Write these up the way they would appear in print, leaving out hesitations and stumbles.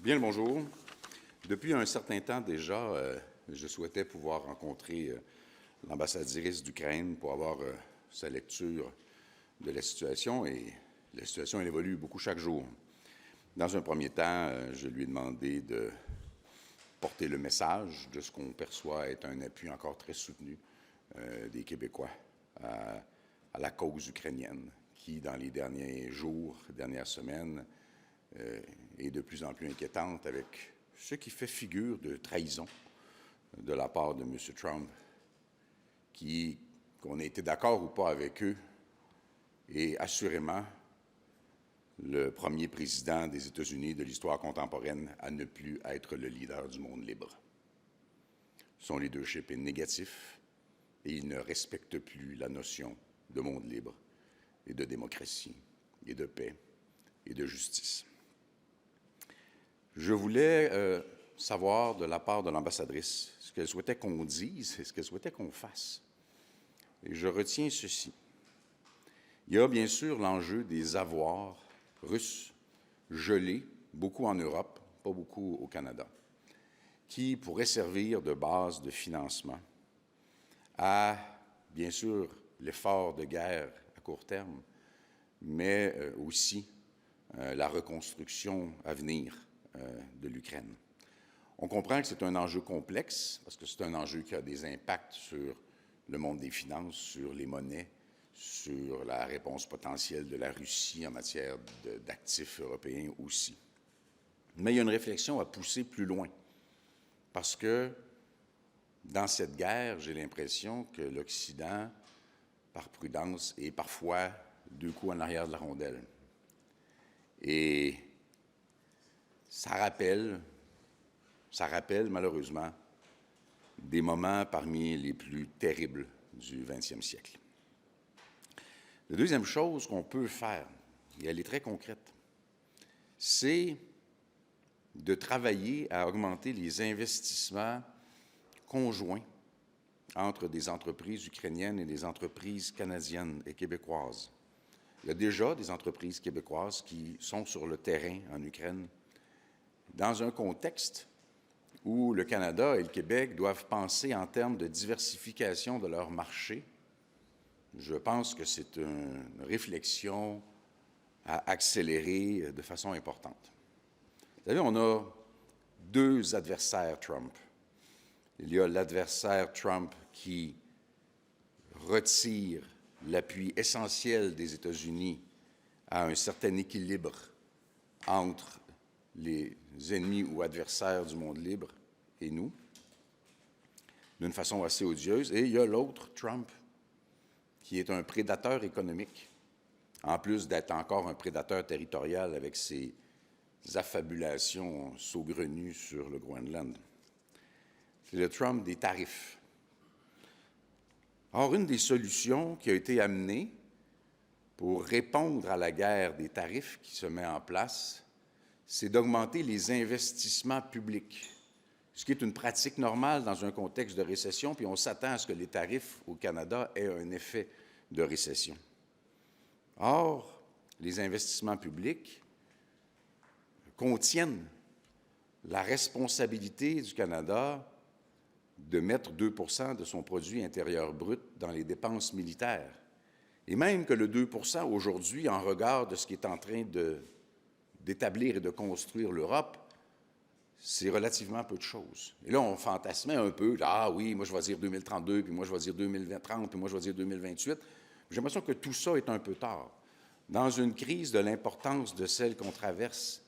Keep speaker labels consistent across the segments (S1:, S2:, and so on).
S1: Bien le bonjour. Depuis un certain temps déjà, je souhaitais pouvoir rencontrer l'ambassadrice d'Ukraine pour avoir sa lecture de la situation, et la situation elle évolue beaucoup chaque jour. Dans un premier temps, je lui ai demandé de porter le message de ce qu'on perçoit être un appui encore très soutenu des Québécois à la cause ukrainienne, qui, dans les derniers jours, dernières semaines, est de plus en plus inquiétante avec ce qui fait figure de trahison de la part de M. Trump, qu'on ait été d'accord ou pas avec eux, est assurément le premier président des États-Unis de l'histoire contemporaine à ne plus être le leader du monde libre. Son leadership est négatif et il ne respecte plus la notion de monde libre et de démocratie et de paix et de justice. Je voulais savoir de la part de l'ambassadrice ce qu'elle souhaitait qu'on dise et ce qu'elle souhaitait qu'on fasse. Et je retiens ceci. Il y a bien sûr l'enjeu des avoirs russes gelés, beaucoup en Europe, pas beaucoup au Canada, qui pourraient servir de base de financement à, bien sûr, l'effort de guerre à court terme, mais aussi la reconstruction à venir de l'Ukraine. On comprend que c'est un enjeu complexe, parce que c'est un enjeu qui a des impacts sur le monde des finances, sur les monnaies, sur la réponse potentielle de la Russie en matière d'actifs européens aussi. Mais il y a une réflexion à pousser plus loin, parce que dans cette guerre, j'ai l'impression que l'Occident, par prudence, est parfois deux coups en arrière de la rondelle. Et ça rappelle malheureusement des moments parmi les plus terribles du 20e siècle. La deuxième chose qu'on peut faire, et elle est très concrète, c'est de travailler à augmenter les investissements conjoints entre des entreprises ukrainiennes et des entreprises canadiennes et québécoises. Il y a déjà des entreprises québécoises qui sont sur le terrain en Ukraine, dans un contexte où le Canada et le Québec doivent penser en termes de diversification de leur marché. Je pense que c'est une réflexion à accélérer de façon importante. Vous savez, on a deux adversaires Trump. Il y a l'adversaire Trump qui retire l'appui essentiel des États-Unis à un certain équilibre entre les ennemis ou adversaires du monde libre et nous, d'une façon assez odieuse. Et il y a l'autre, Trump, qui est un prédateur économique, en plus d'être encore un prédateur territorial avec ses affabulations saugrenues sur le Groenland. C'est le Trump des tarifs. Or, une des solutions qui a été amenée pour répondre à la guerre des tarifs qui se met en place, c'est d'augmenter les investissements publics, ce qui est une pratique normale dans un contexte de récession, puis on s'attend à ce que les tarifs au Canada aient un effet de récession. Or, les investissements publics contiennent la responsabilité du Canada de mettre 2 % de son produit intérieur brut dans les dépenses militaires. Et même que le 2 % aujourd'hui, en regard de ce qui est en train d'établir et de construire l'Europe, c'est relativement peu de choses. Et là, on fantasmait un peu, ah oui, moi je vais dire 2032, puis moi je vais dire 2030, puis moi je vais dire 2028. J'ai l'impression que tout ça est un peu tard. Dans une crise de l'importance de celle qu'on traverse,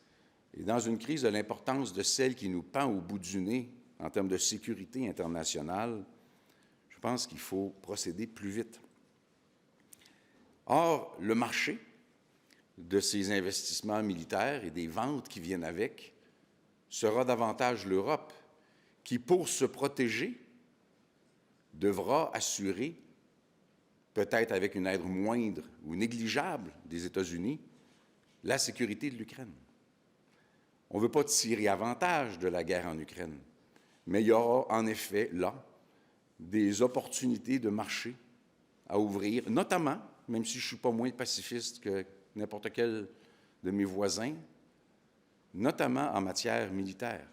S1: et dans une crise de l'importance de celle qui nous pend au bout du nez en termes de sécurité internationale, je pense qu'il faut procéder plus vite. Or, le marché de ces investissements militaires et des ventes qui viennent avec sera davantage l'Europe qui, pour se protéger, devra assurer, peut-être avec une aide moindre ou négligeable des États-Unis, la sécurité de l'Ukraine. On ne veut pas tirer avantage de la guerre en Ukraine, mais il y aura en effet là des opportunités de marché à ouvrir, notamment, même si je ne suis pas moins pacifiste que n'importe quel de mes voisins, notamment en matière militaire,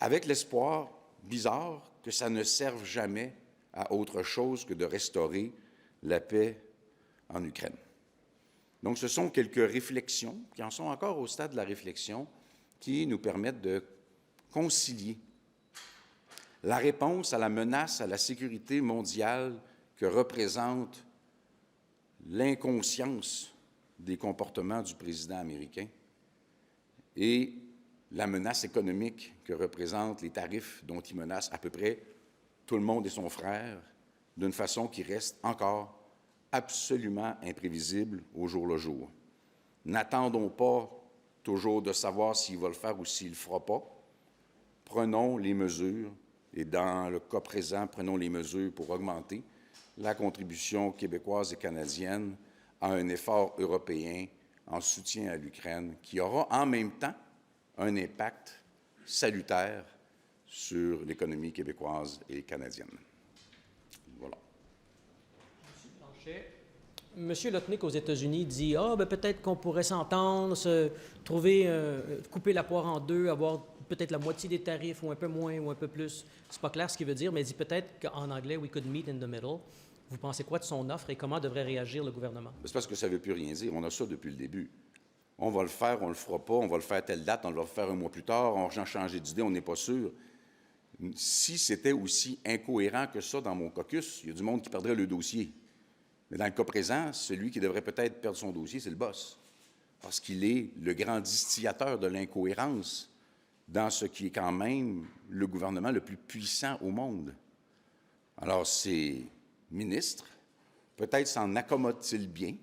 S1: avec l'espoir bizarre que ça ne serve jamais à autre chose que de restaurer la paix en Ukraine. Donc, ce sont quelques réflexions, qui en sont encore au stade de la réflexion, qui nous permettent de concilier la réponse à la menace à la sécurité mondiale que représente l'inconscience des comportements du président américain et la menace économique que représentent les tarifs dont il menace à peu près tout le monde et son frère d'une façon qui reste encore absolument imprévisible au jour le jour. N'attendons pas toujours de savoir s'il va le faire ou s'il ne le fera pas. Prenons les mesures, et dans le cas présent, prenons les mesures pour augmenter la contribution québécoise et canadienne à un effort européen en soutien à l'Ukraine qui aura en même temps un impact salutaire sur l'économie québécoise et canadienne. Voilà.
S2: Monsieur Blanchet. Monsieur Lutnick aux États-Unis dit peut-être qu'on pourrait s'entendre, couper la poire en deux, avoir peut-être la moitié des tarifs ou un peu moins ou un peu plus. C'est pas clair ce qu'il veut dire, mais il dit peut-être qu'en anglais, we could meet in the middle. Vous pensez quoi de son offre et comment devrait réagir le gouvernement? C'est
S1: parce que ça ne veut plus rien dire. On a ça depuis le début. On va le faire, on ne le fera pas, on va le faire à telle date, on va le faire un mois plus tard, on va changer d'idée, on n'est pas sûr. Si c'était aussi incohérent que ça dans mon caucus, il y a du monde qui perdrait le dossier. Mais dans le cas présent, celui qui devrait peut-être perdre son dossier, c'est le boss. Parce qu'il est le grand distillateur de l'incohérence dans ce qui est quand même le gouvernement le plus puissant au monde. Alors, ces ministres, peut-être s'en accommodent-ils bien,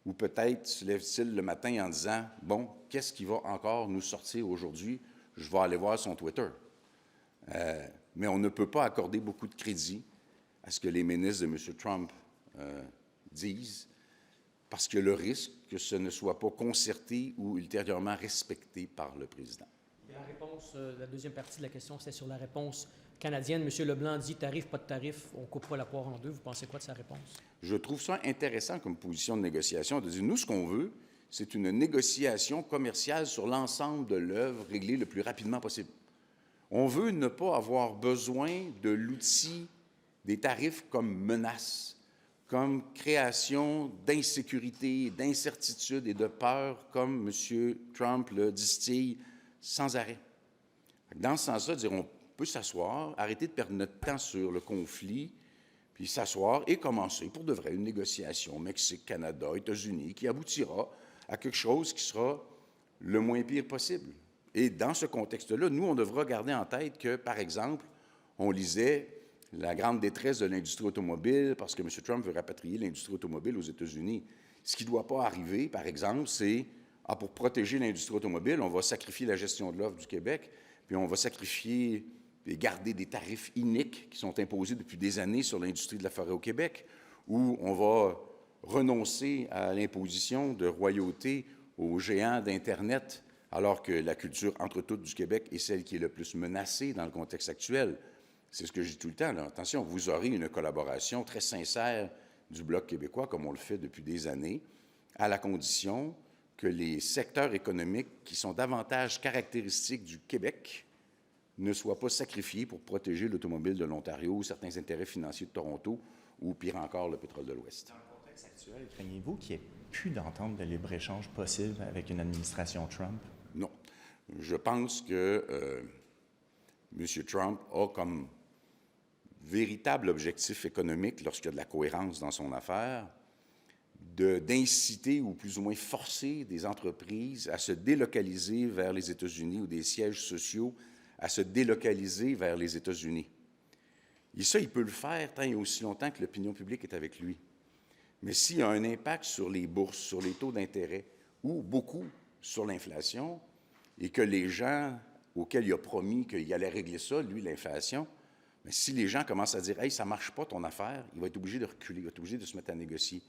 S1: ou peut-être se lèvent-ils le matin en disant « Bon, qu'est-ce qui va encore nous sortir aujourd'hui? Je vais aller voir son Twitter. » Mais on ne peut pas accorder beaucoup de crédit à ce que les ministres de M. Trump disent, parce qu'il y a le risque que ce ne soit pas concerté ou ultérieurement respecté par le président.
S2: Et la réponse, la deuxième partie de la question, c'était sur la réponse canadienne. M. Leblanc dit tarif, pas de tarif, on ne coupe pas la poire en deux. Vous pensez quoi de sa réponse?
S1: Je trouve ça intéressant comme position de négociation, de dire nous, ce qu'on veut, c'est une négociation commerciale sur l'ensemble de l'œuvre réglée le plus rapidement possible. On veut ne pas avoir besoin de l'outil des tarifs comme menace, comme création d'insécurité, d'incertitude et de peur, comme M. Trump le distille sans arrêt. Dans ce sens-là, dire on peut s'asseoir, arrêter de perdre notre temps sur le conflit, puis s'asseoir et commencer pour de vrai une négociation Mexique, Canada, États-Unis qui aboutira à quelque chose qui sera le moins pire possible. Et dans ce contexte-là, nous, on devra garder en tête que, par exemple, on lisait la grande détresse de l'industrie automobile parce que M. Trump veut rapatrier l'industrie automobile aux États-Unis. Ce qui ne doit pas arriver, par exemple, c'est pour protéger l'industrie automobile, on va sacrifier la gestion de l'offre du Québec, puis on va sacrifier et garder des tarifs iniques qui sont imposés depuis des années sur l'industrie de la forêt au Québec, ou on va renoncer à l'imposition de royauté aux géants d'Internet, alors que la culture entre toutes du Québec est celle qui est le plus menacée dans le contexte actuel. C'est ce que je dis tout le temps, là. Attention, vous aurez une collaboration très sincère du Bloc québécois, comme on le fait depuis des années, à la condition que les secteurs économiques qui sont davantage caractéristiques du Québec ne soient pas sacrifiés pour protéger l'automobile de l'Ontario, certains intérêts financiers de Toronto ou, pire encore, le pétrole de l'Ouest.
S3: Dans le contexte actuel, craignez-vous qu'il n'y ait plus d'entente de libre-échange possible avec une administration Trump?
S1: Non. Je pense que M. Trump a comme véritable objectif économique, lorsqu'il y a de la cohérence dans son affaire, d'inciter ou plus ou moins forcer des entreprises à se délocaliser vers les États-Unis ou des sièges sociaux à se délocaliser vers les États-Unis. Et ça, il peut le faire tant et aussi longtemps que l'opinion publique est avec lui. Mais s'il y a un impact sur les bourses, sur les taux d'intérêt ou beaucoup sur l'inflation et que les gens auxquels il a promis qu'il allait régler ça, lui, l'inflation, mais si les gens commencent à dire « Hey, ça ne marche pas ton affaire », il va être obligé de reculer, il va être obligé de se mettre à négocier.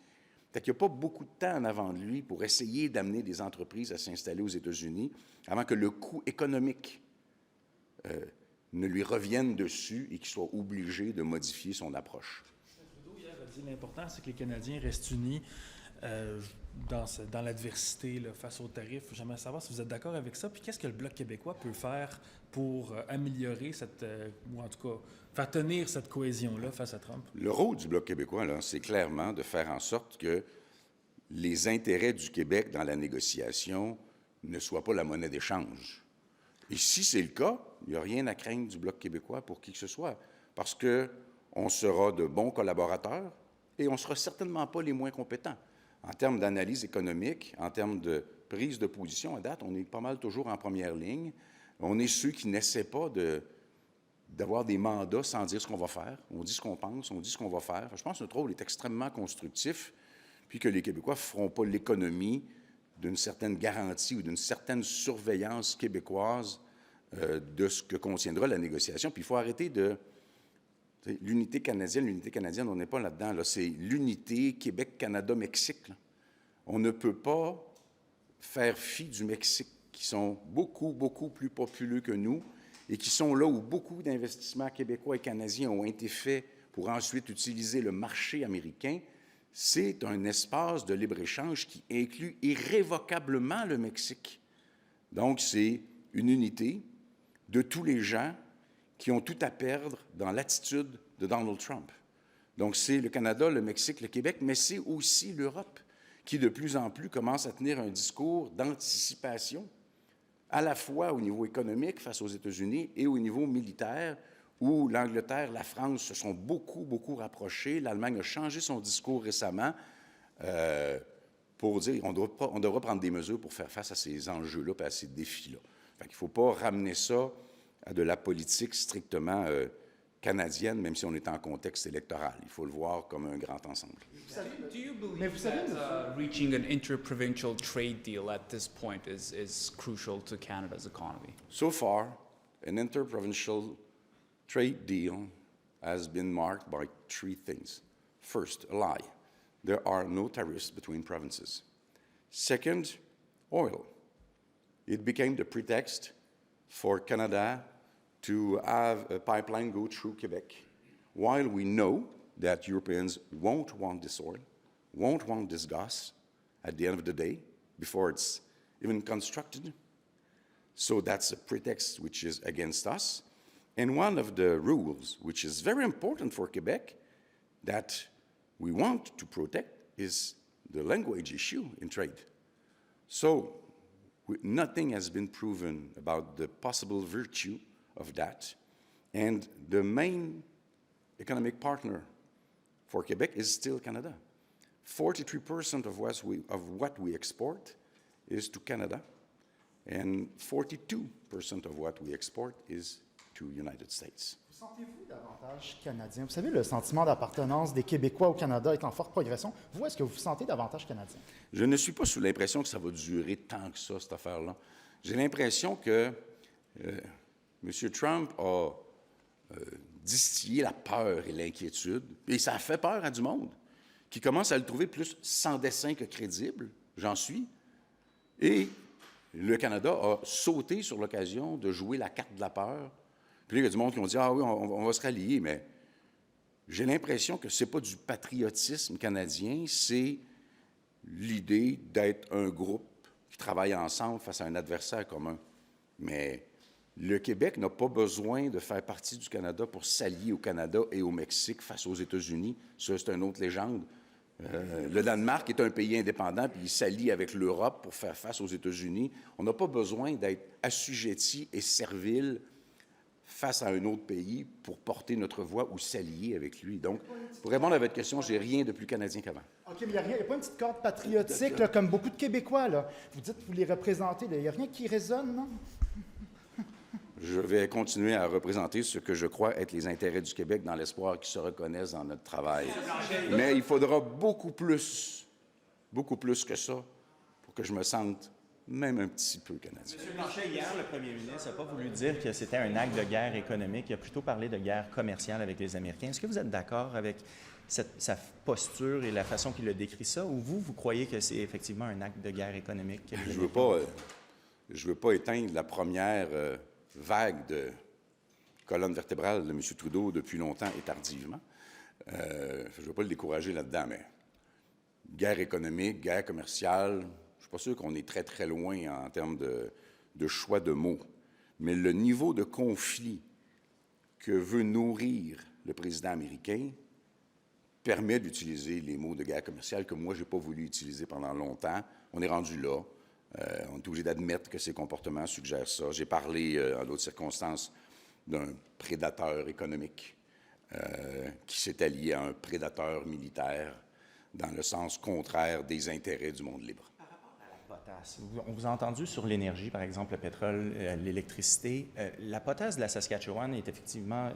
S1: Fait qu'il n'y a pas beaucoup de temps en avant de lui pour essayer d'amener des entreprises à s'installer aux États-Unis avant que le coût économique ne lui revienne dessus et qu'il soit obligé de modifier son approche.
S4: Trudeau, hier, a dit l'important, c'est que les Canadiens restent unis. dans l'adversité là, face aux tarifs. J'aimerais savoir si vous êtes d'accord avec ça. Puis qu'est-ce que le Bloc québécois peut faire pour améliorer ou en tout cas, faire tenir cette cohésion-là face à Trump?
S1: Le rôle du Bloc québécois, là, c'est clairement de faire en sorte que les intérêts du Québec dans la négociation ne soient pas la monnaie d'échange. Et si c'est le cas, il n'y a rien à craindre du Bloc québécois pour qui que ce soit, parce qu'on sera de bons collaborateurs et on ne sera certainement pas les moins compétents. En termes d'analyse économique, en termes de prise de position, à date, on est pas mal toujours en première ligne. On est ceux qui n'essaient pas d'avoir des mandats sans dire ce qu'on va faire. On dit ce qu'on pense, on dit ce qu'on va faire. Je pense que notre rôle est extrêmement constructif, puis que les Québécois ne feront pas l'économie d'une certaine garantie ou d'une certaine surveillance québécoise de ce que contiendra la négociation. Puis il faut arrêter de... L'unité canadienne, on n'est pas là-dedans. Là. C'est l'unité Québec-Canada-Mexique. Là. On ne peut pas faire fi du Mexique, qui sont beaucoup, beaucoup plus populeux que nous et qui sont là où beaucoup d'investissements québécois et canadiens ont été faits pour ensuite utiliser le marché américain. C'est un espace de libre-échange qui inclut irrévocablement le Mexique. Donc, c'est une unité de tous les gens qui ont tout à perdre dans l'attitude de Donald Trump. Donc, c'est le Canada, le Mexique, le Québec, mais c'est aussi l'Europe qui, de plus en plus, commence à tenir un discours d'anticipation, à la fois au niveau économique face aux États-Unis et au niveau militaire, où l'Angleterre, la France se sont beaucoup, beaucoup rapprochés. L'Allemagne a changé son discours récemment pour dire qu'on devra prendre des mesures pour faire face à ces enjeux-là et à ces défis-là. Fait qu'il ne faut pas ramener ça à de la politique strictement canadienne, même si on est en contexte électoral. Il faut le voir comme un grand ensemble.
S5: Do you believe that reaching an interprovincial trade deal at this point is crucial to Canada's economy?
S1: So far, an interprovincial trade deal has been marked by three things. First, a lie. There are no tariffs between provinces. Second, oil. It became the pretext for Canada to have a pipeline go through Quebec, while we know that Europeans won't want this oil, won't want this gas at the end of the day, before it's even constructed. So that's a pretext which is against us. And one of the rules, which is very important for Quebec, that we want to protect is the language issue in trade. So nothing has been proven about the possible virtue of that. And the main economic partner for Quebec is still Canada. 43% of what we export is to Canada, and 42% of what we export is to United States.
S6: Vous sentez-vous davantage canadien? Vous savez, le sentiment d'appartenance des Québécois au Canada est en forte progression. Vous, est-ce que vous vous sentez davantage canadien?
S1: Je ne suis pas sous l'impression que ça va durer tant que ça, cette affaire-là. J'ai l'impression que M. Trump a distillé la peur et l'inquiétude, et ça a fait peur à du monde, qui commence à le trouver plus sans dessein que crédible, j'en suis, et le Canada a sauté sur l'occasion de jouer la carte de la peur. Puis là, il y a du monde qui ont dit « Ah oui, on va se rallier », mais j'ai l'impression que ce n'est pas du patriotisme canadien, c'est l'idée d'être un groupe qui travaille ensemble face à un adversaire commun. Mais le Québec n'a pas besoin de faire partie du Canada pour s'allier au Canada et au Mexique face aux États-Unis. Ça, c'est une autre légende. Le Danemark est un pays indépendant, puis il s'allie avec l'Europe pour faire face aux États-Unis. On n'a pas besoin d'être assujetti et servile face à un autre pays pour porter notre voix ou s'allier avec lui. Donc, pour répondre à votre question, j'ai rien de plus canadien qu'avant.
S6: OK, mais il n'y a pas une petite corde patriotique, là, comme beaucoup de Québécois. Là. Vous dites que vous les représentez. Il n'y a rien qui résonne, non?
S1: Je vais continuer à représenter ce que je crois être les intérêts du Québec dans l'espoir qu'ils se reconnaissent dans notre travail. Mais il faudra beaucoup plus que ça pour que je me sente même un petit peu canadien.
S3: M. Blanchet, hier, le premier ministre n'a pas voulu dire que c'était un acte de guerre économique. Il a plutôt parlé de guerre commerciale avec les Américains. Est-ce que vous êtes d'accord avec sa posture et la façon qu'il a décrit ça, ou vous croyez que c'est effectivement un acte de guerre économique?
S1: Je veux pas éteindre la première vague de colonne vertébrale de M. Trudeau depuis longtemps et tardivement. Je ne veux pas le décourager là-dedans, mais guerre économique, guerre commerciale, je ne suis pas sûr qu'on est très, très loin en termes de choix de mots. Mais le niveau de conflit que veut nourrir le président américain permet d'utiliser les mots de guerre commerciale que moi, je n'ai pas voulu utiliser pendant longtemps. On est rendu là. On est obligé d'admettre que ces comportements suggèrent ça. J'ai parlé, en d'autres circonstances, d'un prédateur économique qui s'est allié à un prédateur militaire dans le sens contraire des intérêts du monde libre.
S3: Potasse. On vous a entendu sur l'énergie, par exemple, le pétrole, l'électricité. La potasse de la Saskatchewan est effectivement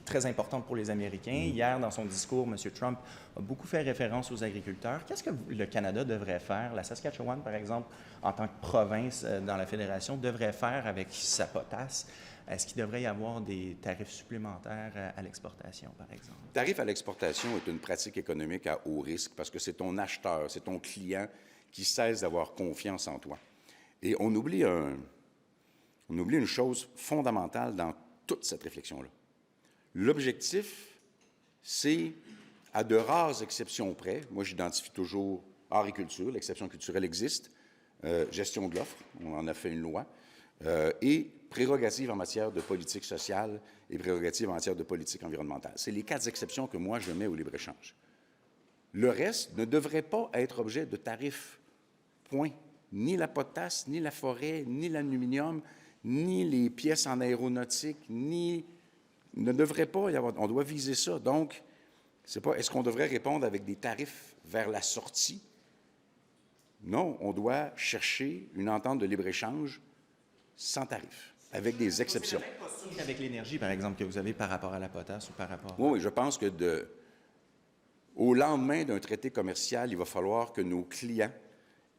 S3: très importante pour les Américains. Hier, dans son discours, M. Trump a beaucoup fait référence aux agriculteurs. Qu'est-ce que le Canada devrait faire? La Saskatchewan, par exemple, en tant que province dans la Fédération, devrait faire avec sa potasse? Est-ce qu'il devrait y avoir des tarifs supplémentaires à l'exportation, par exemple?
S1: Le tarif à l'exportation est une pratique économique à haut risque parce que c'est ton acheteur, c'est ton client qui cesse d'avoir confiance en toi. Et on oublie une chose fondamentale dans toute cette réflexion-là. L'objectif, c'est, à de rares exceptions près, moi j'identifie toujours art et culture, l'exception culturelle existe, gestion de l'offre, on en a fait une loi, et prérogatives en matière de politique sociale et prérogatives en matière de politique environnementale. C'est les 4 exceptions que moi je mets au libre-échange. Le reste ne devrait pas être objet de tarifs. Point. Ni la potasse, ni la forêt, ni l'aluminium, ni les pièces en aéronautique, ni... ne devrait pas y avoir... On doit viser ça. Donc, c'est pas... Est-ce qu'on devrait répondre avec des tarifs vers la sortie? Non, on doit chercher une entente de libre-échange sans tarif, avec des exceptions.
S3: Avec l'énergie, par exemple, que vous avez par rapport à la potasse ou par rapport...
S1: Oui, je pense que au lendemain d'un traité commercial, il va falloir que nos clients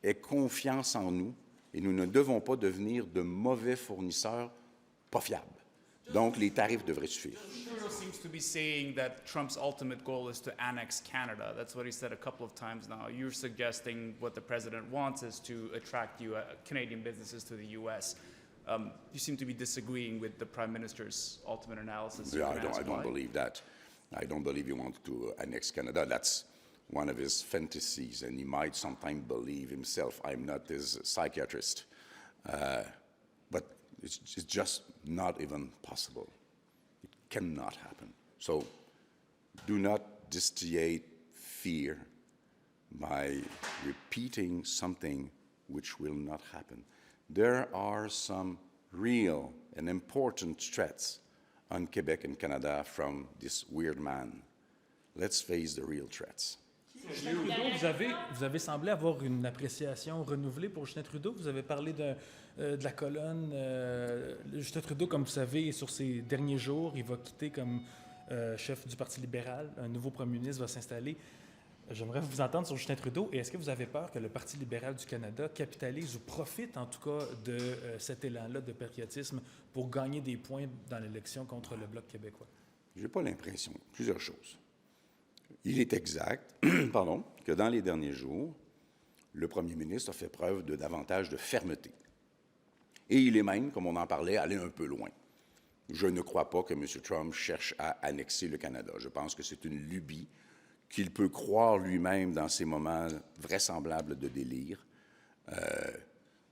S1: aient confiance en nous et nous ne devons pas devenir de mauvais fournisseurs pas fiables. Donc, les tarifs devraient suffire.
S5: Trudeau seems to be saying that Trump's ultimate goal is to annex Canada. That's what he said a couple of times now. You're suggesting what the president wants is to attract Canadian businesses to the U.S. You seem to be disagreeing with the Prime Minister's ultimate analysis.
S1: Yeah, I don't believe that. I don't believe he wants to annex Canada. That's one of his fantasies, and he might sometimes believe himself. I'm not his psychiatrist. But it's just not even possible. It cannot happen. So do not distillate fear by repeating something which will not happen. There are some real and important threats on Quebec and Canada from this weird man. Let's face the real threats.
S4: Justin Trudeau, vous avez semblé avoir une appréciation renouvelée pour Justin Trudeau. Vous avez parlé de la colonne. Justin Trudeau, comme vous savez, sur ses derniers jours, il va quitter comme chef du Parti libéral. Un nouveau premier ministre va s'installer. J'aimerais vous entendre sur Justin Trudeau. Et est-ce que vous avez peur que le Parti libéral du Canada capitalise ou profite, en tout cas, de cet élan-là de patriotisme pour gagner des points dans l'élection contre le Bloc québécois?
S1: Je n'ai pas l'impression. Plusieurs choses. Il est exact que dans les derniers jours, le premier ministre a fait preuve de davantage de fermeté. Et il est même, comme on en parlait, allé un peu loin. Je ne crois pas que M. Trump cherche à annexer le Canada. Je pense que c'est une lubie qu'il peut croire lui-même dans ces moments vraisemblables de délire. Mais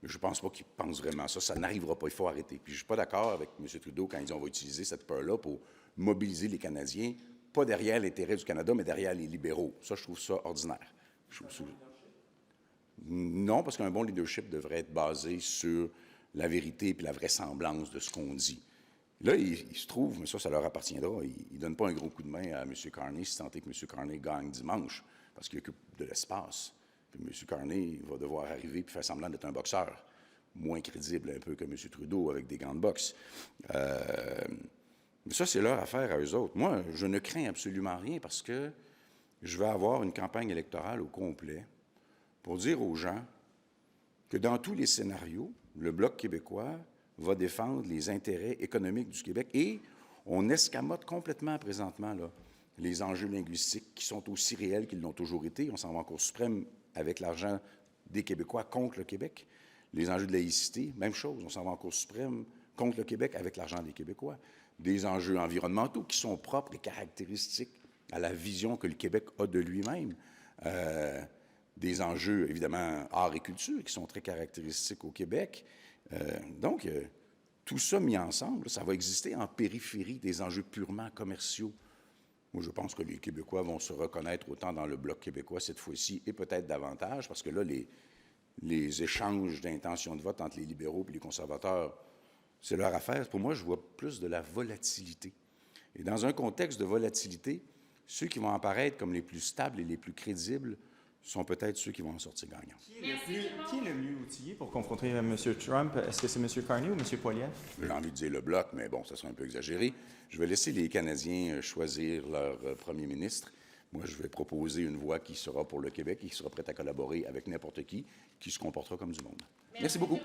S1: je ne pense pas qu'il pense vraiment ça. Ça n'arrivera pas. Il faut arrêter. Puis je ne suis pas d'accord avec M. Trudeau quand il dit qu'on va utiliser cette peur-là pour mobiliser les Canadiens, pas derrière l'intérêt du Canada, mais derrière les libéraux. Ça, je trouve ça ordinaire. Non, parce qu'un bon leadership devrait être basé sur la vérité et la vraisemblance de ce qu'on dit. Là, il se trouve, mais ça leur appartiendra, il ne donne pas un gros coup de main à M. Carney si tant est que M. Carney gagne dimanche, parce qu'il occupe de l'espace. Puis M. Carney va devoir arriver et faire semblant d'être un boxeur, moins crédible un peu que M. Trudeau avec des gants de boxe. Mais ça, c'est leur affaire à eux autres. Moi, je ne crains absolument rien parce que je vais avoir une campagne électorale au complet pour dire aux gens que dans tous les scénarios, le Bloc québécois va défendre les intérêts économiques du Québec et on escamote complètement présentement là, les enjeux linguistiques qui sont aussi réels qu'ils l'ont toujours été. On s'en va en Cour suprême avec l'argent des Québécois contre le Québec. Les enjeux de laïcité, même chose. On s'en va en Cour suprême contre le Québec avec l'argent des Québécois. Des enjeux environnementaux qui sont propres et caractéristiques à la vision que le Québec a de lui-même. des enjeux, évidemment, art et culture, qui sont très caractéristiques au Québec. Donc, tout ça mis ensemble, ça va exister en périphérie des enjeux purement commerciaux. Moi, je pense que les Québécois vont se reconnaître autant dans le Bloc québécois cette fois-ci, et peut-être davantage, parce que là, les échanges d'intentions de vote entre les libéraux et les conservateurs, c'est leur affaire. Pour moi, je vois plus de la volatilité. Et dans un contexte de volatilité, ceux qui vont apparaître comme les plus stables et les plus crédibles sont peut-être ceux qui vont en sortir gagnants.
S3: Qui est le mieux outillé pour confronter M. Trump? Est-ce que c'est M. Carney ou M. Poilievre?
S1: J'ai envie de dire le Bloc, mais bon, ça serait un peu exagéré. Je vais laisser les Canadiens choisir leur premier ministre. Moi, je vais proposer une voix qui sera pour le Québec et qui sera prête à collaborer avec n'importe qui se comportera comme du monde. Merci beaucoup.